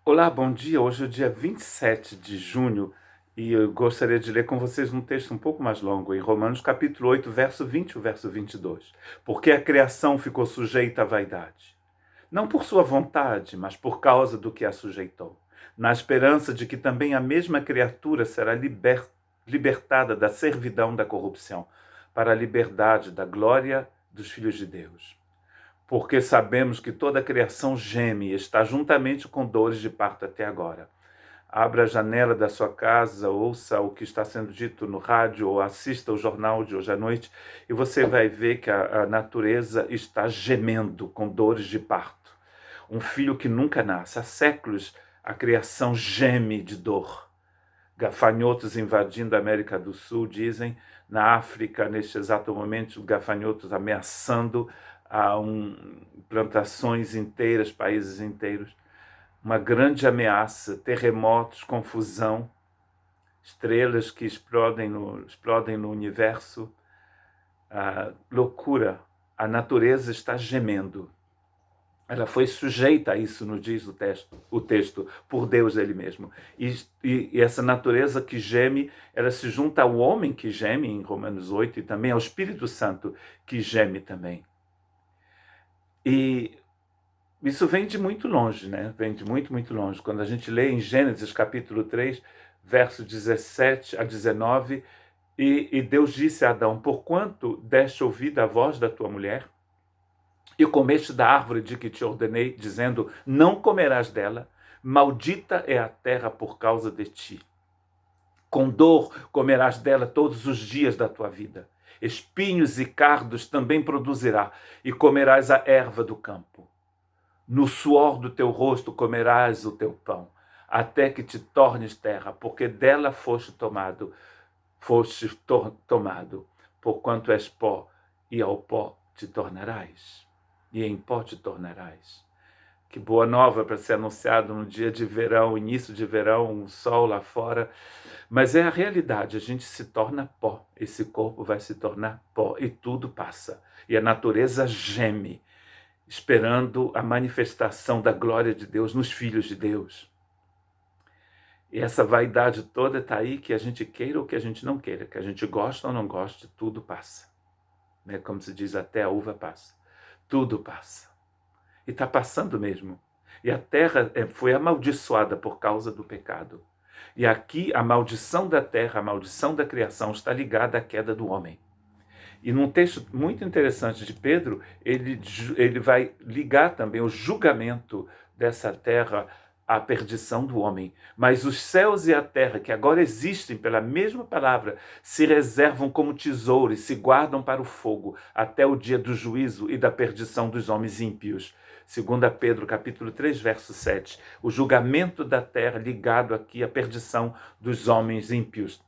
Olá, bom dia. Hoje é o dia 27 de junho e eu gostaria de ler com vocês um texto um pouco mais longo, em Romanos capítulo 8, verso 20 e o verso 22. Porque a criação ficou sujeita à vaidade, não por sua vontade, mas por causa do que a sujeitou, na esperança de que também a mesma criatura será libertada da servidão da corrupção, para a liberdade da glória dos filhos de Deus. Porque sabemos que toda a criação geme e está juntamente com dores de parto até agora. Abra a janela da sua casa, ouça o que está sendo dito no rádio ou assista o jornal de hoje à noite e você vai ver que a natureza está gemendo com dores de parto. Um filho que nunca nasce. Há séculos a criação geme de dor. Gafanhotos invadindo a América do Sul, dizem. Na África, neste exato momento, gafanhotos ameaçando plantações inteiras, países inteiros. Uma grande ameaça, terremotos, confusão, estrelas que explodem no universo. Loucura. A natureza está gemendo. Ela foi sujeita a isso, nos diz o texto, por Deus ele mesmo. E essa natureza que geme, ela se junta ao homem que geme, em Romanos 8, e também ao Espírito Santo que geme também. E isso vem de muito longe, né? Vem de muito, muito longe. Quando a gente lê em Gênesis capítulo 3, verso 17 a 19, e Deus disse a Adão: porquanto deste ouvido à voz da tua mulher, e comeste da árvore de que te ordenei, dizendo: não comerás dela, maldita é a terra por causa de ti. Com dor comerás dela todos os dias da tua vida. Espinhos e cardos também produzirá, e comerás a erva do campo. No suor do teu rosto comerás o teu pão, até que te tornes terra, porque dela foste tomado, porquanto és pó, e ao pó te tornarás, e em pó te tornarás. Que boa nova para ser anunciado no dia de verão, início de verão, um sol lá fora. Mas é a realidade, a gente se torna pó, esse corpo vai se tornar pó e tudo passa. E a natureza geme, esperando a manifestação da glória de Deus nos filhos de Deus. E essa vaidade toda está aí, que a gente queira ou que a gente não queira, que a gente gosta ou não goste, tudo passa. Como se diz, até a uva passa. Tudo passa. E está passando mesmo. E a terra foi amaldiçoada por causa do pecado. E aqui a maldição da terra, a maldição da criação está ligada à queda do homem. E num texto muito interessante de Pedro, ele vai ligar também o julgamento dessa terra à perdição do homem. Mas os céus e a terra, que agora existem pela mesma palavra, se reservam como tesouro e se guardam para o fogo, até o dia do juízo e da perdição dos homens ímpios. 2 Pedro, capítulo 3, verso 7. O julgamento da terra ligado aqui à perdição dos homens ímpios.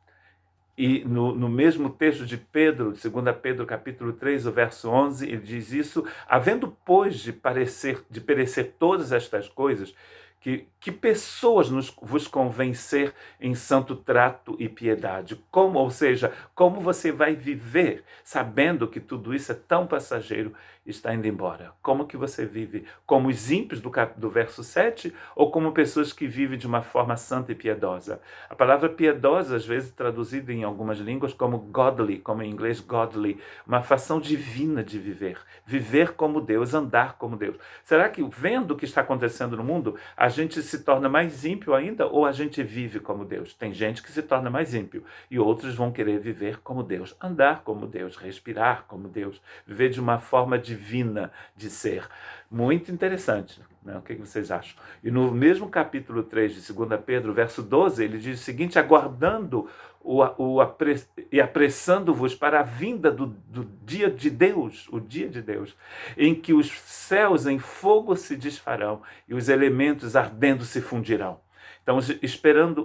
E no mesmo texto de Pedro, 2 Pedro capítulo 3, o verso 11, ele diz isso: havendo, pois, de perecer todas estas coisas, que pessoas vos convencer em santo trato e piedade? Ou seja, como você vai viver sabendo que tudo isso é tão passageiro e está indo embora? Como que você vive? Como os ímpios do verso 7 ou como pessoas que vivem de uma forma santa e piedosa? A palavra piedosa, às vezes traduzida em algumas línguas como godly, como em inglês godly, uma fação divina de viver. Viver como Deus, andar como Deus. Será que, vendo o que está acontecendo no mundo, a gente se torna mais ímpio ainda ou a gente vive como Deus? Tem gente que se torna mais ímpio e outros vão querer viver como Deus, andar como Deus, respirar como Deus, viver de uma forma divina de ser. Muito interessante, né? O que vocês acham? E no mesmo capítulo 3 de 2 Pedro, verso 12, ele diz o seguinte: aguardando e apressando-vos para a vinda do dia de Deus, o dia de Deus, em que os céus em fogo se desfarão e os elementos ardendo se fundirão. Então,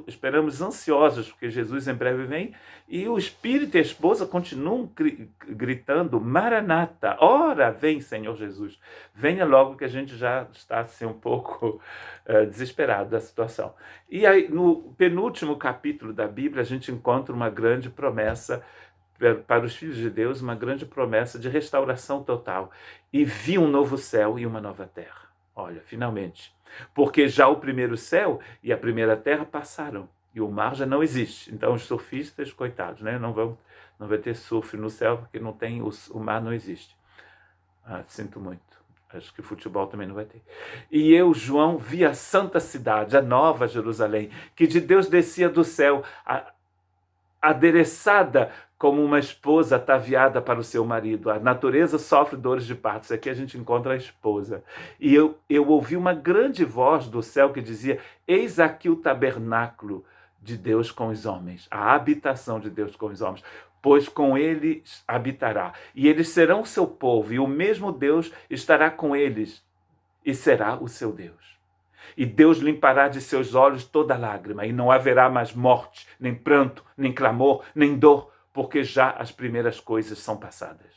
esperamos ansiosos, porque Jesus em breve vem, e o Espírito e a esposa continuam gritando: Maranata, ora vem, Senhor Jesus. Venha logo, que a gente já está assim, um pouco desesperado da situação. E aí, no penúltimo capítulo da Bíblia, a gente encontra uma grande promessa para os filhos de Deus, uma grande promessa de restauração total. E vi um novo céu e uma nova terra. Olha, finalmente. Porque já o primeiro céu e a primeira terra passaram. E o mar já não existe. Então os surfistas, coitados, né? Não vai ter surf no céu porque não tem, o mar não existe. Sinto muito. Acho que futebol também não vai ter. E eu, João, vi a santa cidade, a nova Jerusalém, que de Deus descia do céu, adereçada como uma esposa ataviada para o seu marido. A natureza sofre dores de parto. Aqui a gente encontra a esposa. E eu ouvi uma grande voz do céu que dizia: eis aqui o tabernáculo de Deus com os homens, a habitação de Deus com os homens, pois com eles habitará. E eles serão o seu povo, e o mesmo Deus estará com eles, e será o seu Deus. E Deus limpará de seus olhos toda lágrima, e não haverá mais morte, nem pranto, nem clamor, nem dor, porque já as primeiras coisas são passadas.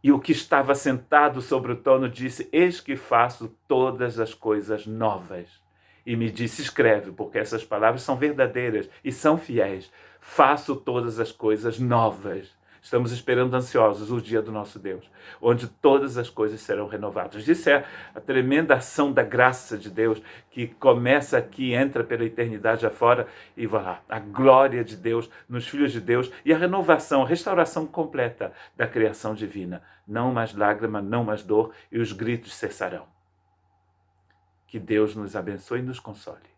E o que estava sentado sobre o trono disse: eis que faço todas as coisas novas. E me disse: escreve, porque essas palavras são verdadeiras e são fiéis. Faço todas as coisas novas. Estamos esperando ansiosos o dia do nosso Deus, onde todas as coisas serão renovadas. Isso é a tremenda ação da graça de Deus, que começa aqui, entra pela eternidade afora, e vai lá. A glória de Deus nos filhos de Deus e a renovação, a restauração completa da criação divina. Não mais lágrima, não mais dor, e os gritos cessarão. Que Deus nos abençoe e nos console.